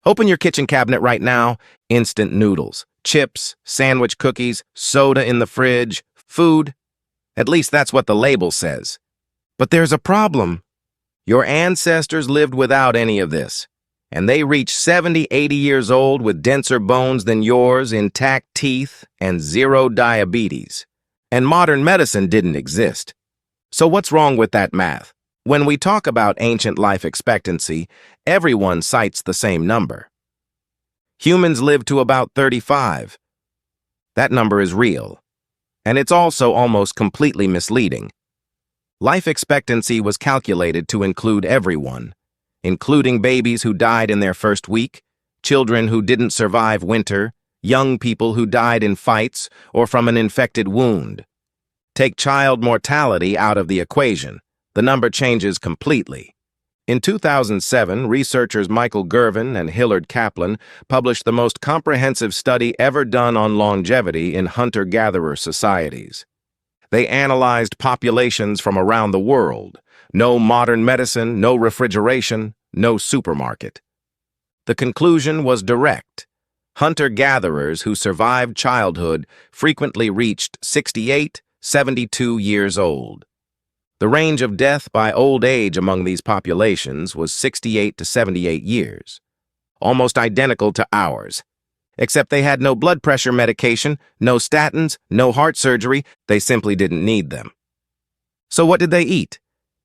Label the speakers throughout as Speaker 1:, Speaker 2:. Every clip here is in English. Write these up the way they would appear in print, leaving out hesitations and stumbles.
Speaker 1: Open your kitchen cabinet right now. Instant noodles, chips, sandwich cookies, soda in the fridge, food. At least that's what the label says. But there's a problem. Your ancestors lived without any of this, and they reached 70, 80 years old with denser bones than yours, intact teeth, and zero diabetes. And modern medicine didn't exist. So what's wrong with that math? When we talk about ancient life expectancy, everyone cites the same number. Humans live to about 35. That number is real, and it's also almost completely misleading. Life expectancy was calculated to include everyone, including babies who died in their first week, children who didn't survive winter, young people who died in fights or from an infected wound. Take child mortality out of the equation. The number changes completely. In 2007, researchers Michael Gervin and Hillard Kaplan published the most comprehensive study ever done on longevity in hunter-gatherer societies. They analyzed populations from around the world. No modern medicine, no refrigeration, no supermarket. The conclusion was direct. Hunter-gatherers who survived childhood frequently reached 68, 72 years old. The range of death by old age among these populations was 68 to 78 years, almost identical to ours. Except they had no blood pressure medication, no statins, no heart surgery. They simply didn't need them. So what did they eat?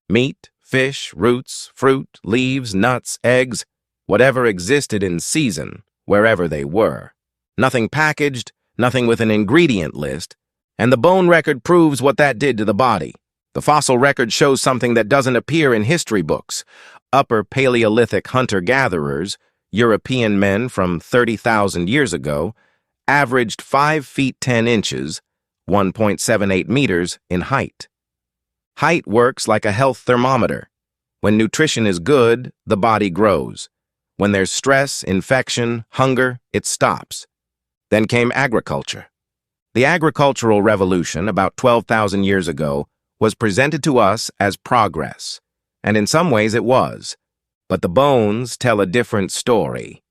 Speaker 1: Meat, fish, roots, fruit, leaves, nuts, eggs, whatever existed in season, wherever they were. Nothing packaged, nothing with an ingredient list, and the bone record proves what that did to the body. The fossil record shows something that doesn't appear in history books. Upper Paleolithic hunter-gatherers, European men from 30,000 years ago, averaged 5 feet 10 inches, 1.78 meters in height. Height works like a health thermometer. When nutrition is good, the body grows. When there's stress, infection, hunger, it stops. Then came agriculture. The agricultural revolution, about 12,000 years ago, was presented to us as progress, and in some ways it was. But the bones tell a different story.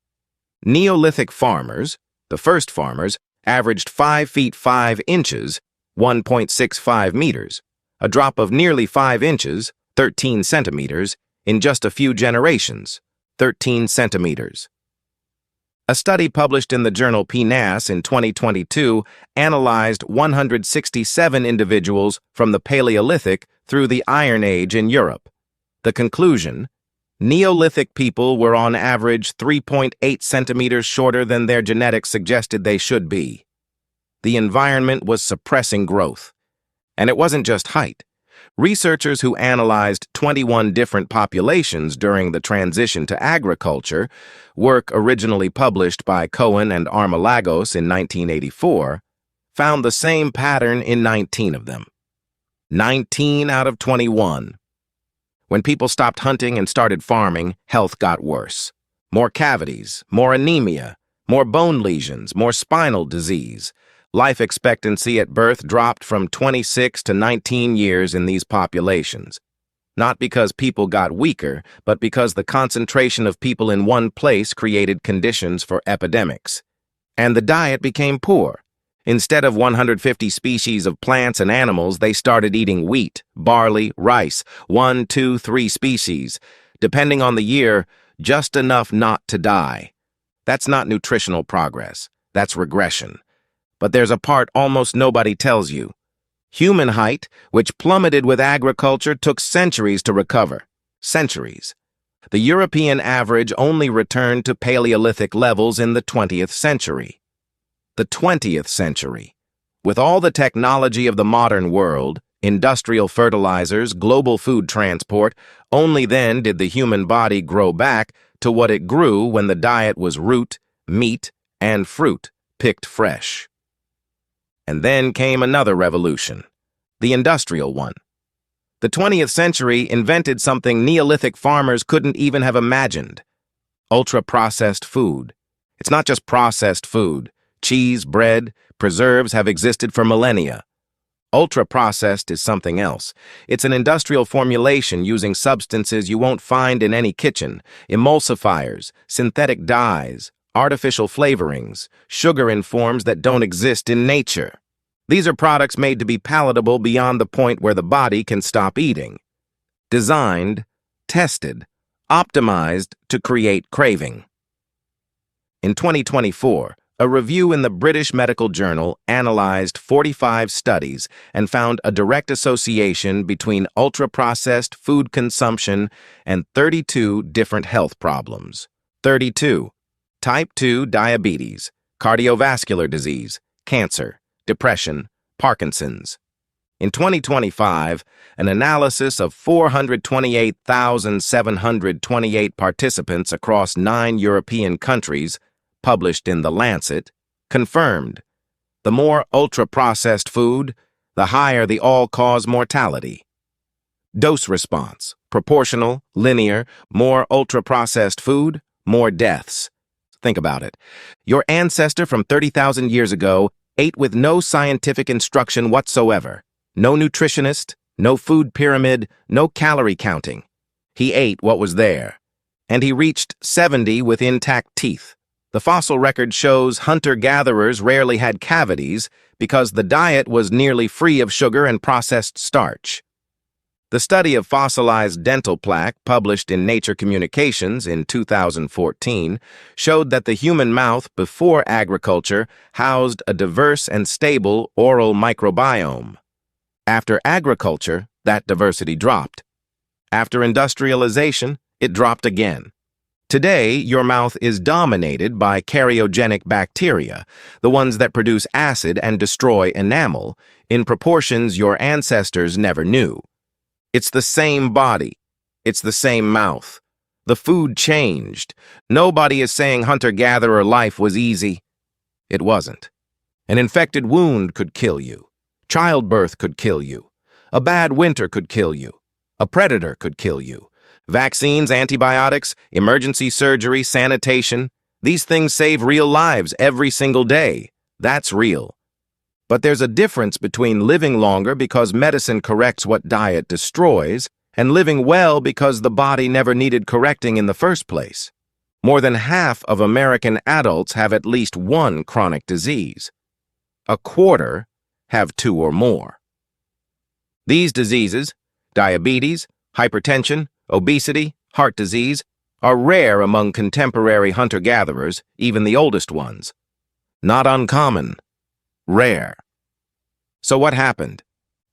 Speaker 1: Neolithic farmers, the first farmers, averaged 5 feet 5 inches, 1.65 meters, a drop of nearly 5 inches, 13 centimeters, in just a few generations, 13 centimeters. A study published in the journal PNAS in 2022 analyzed 167 individuals from the Paleolithic through the Iron Age in Europe. The conclusion: Neolithic people were on average 3.8 centimeters shorter than their genetics suggested they should be. The environment was suppressing growth. And it wasn't just height. Researchers who analyzed 21 different populations during the transition to agriculture, work originally published by Cohen and Armalagos in 1984, found the same pattern in 19 of them. 19 out of 21. When people stopped hunting and started farming, health got worse. More cavities, more anemia, more bone lesions, more spinal disease. Life expectancy at birth dropped from 26 to 19 years in these populations. Not because people got weaker, but because the concentration of people in one place created conditions for epidemics. And the diet became poor. Instead of 150 species of plants and animals, they started eating wheat, barley, rice, 1, 2, 3 species. Depending on the year, just enough not to die. That's not nutritional progress. That's regression. But there's a part almost nobody tells you. Human height, which plummeted with agriculture, took centuries to recover. Centuries. The European average only returned to Paleolithic levels in the 20th century. The 20th century. With all the technology of the modern world, industrial fertilizers, global food transport, only then did the human body grow back to what it grew when the diet was root, meat, and fruit, picked fresh. And then came another revolution, the industrial one. The 20th century invented something Neolithic farmers couldn't even have imagined: ultra-processed food. It's not just processed food. Cheese, bread, preserves have existed for millennia. Ultra-processed is something else. It's an industrial formulation using substances you won't find in any kitchen, emulsifiers, synthetic dyes, artificial flavorings, sugar in forms that don't exist in nature. These are products made to be palatable beyond the point where the body can stop eating. Designed, tested, optimized to create craving. In 2024, a review in the British Medical Journal analyzed 45 studies and found a direct association between ultra-processed food consumption and 32 different health problems. 32. Type 2 diabetes, cardiovascular disease, cancer, depression, Parkinson's. In 2025, an analysis of 428,728 participants across 9 European countries, published in The Lancet, confirmed the more ultra-processed food, the higher the all-cause mortality. Dose response, proportional, linear, more ultra-processed food, more deaths. Think about it. Your ancestor from 30,000 years ago ate with no scientific instruction whatsoever. No nutritionist, no food pyramid, no calorie counting. He ate what was there. And he reached 70 with intact teeth. The fossil record shows hunter-gatherers rarely had cavities because the diet was nearly free of sugar and processed starch. The study of fossilized dental plaque, published in Nature Communications in 2014, showed that the human mouth before agriculture housed a diverse and stable oral microbiome. After agriculture, that diversity dropped. After industrialization, it dropped again. Today, your mouth is dominated by karyogenic bacteria, the ones that produce acid and destroy enamel, in proportions your ancestors never knew. It's the same body. It's the same mouth. The food changed. Nobody is saying hunter-gatherer life was easy. It wasn't. An infected wound could kill you. Childbirth could kill you. A bad winter could kill you. A predator could kill you. Vaccines, antibiotics, emergency surgery, sanitation, these things save real lives every single day. That's real. But there's a difference between living longer because medicine corrects what diet destroys and living well because the body never needed correcting in the first place. More than half of American adults have at least one chronic disease. A quarter have 2 or more. These diseases, diabetes, hypertension, obesity, heart disease, are rare among contemporary hunter-gatherers, even the oldest ones. Not uncommon. Rare. So what happened?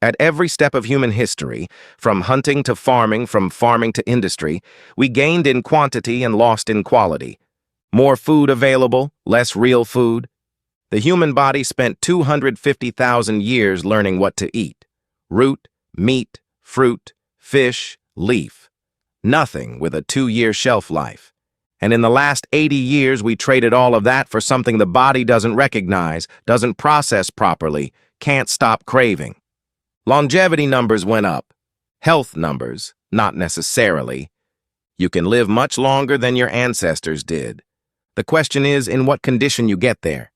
Speaker 1: At every step of human history, from hunting to farming, from farming to industry, we gained in quantity and lost in quality. More food available, less real food. The human body spent 250,000 years learning what to eat. Root, meat, fruit, fish, leaf. Nothing with a 2-year shelf life. And in the last 80 years, we traded all of that for something the body doesn't recognize, doesn't process properly, can't stop craving. Longevity numbers went up. Health numbers, not necessarily. You can live much longer than your ancestors did. The question is in what condition you get there.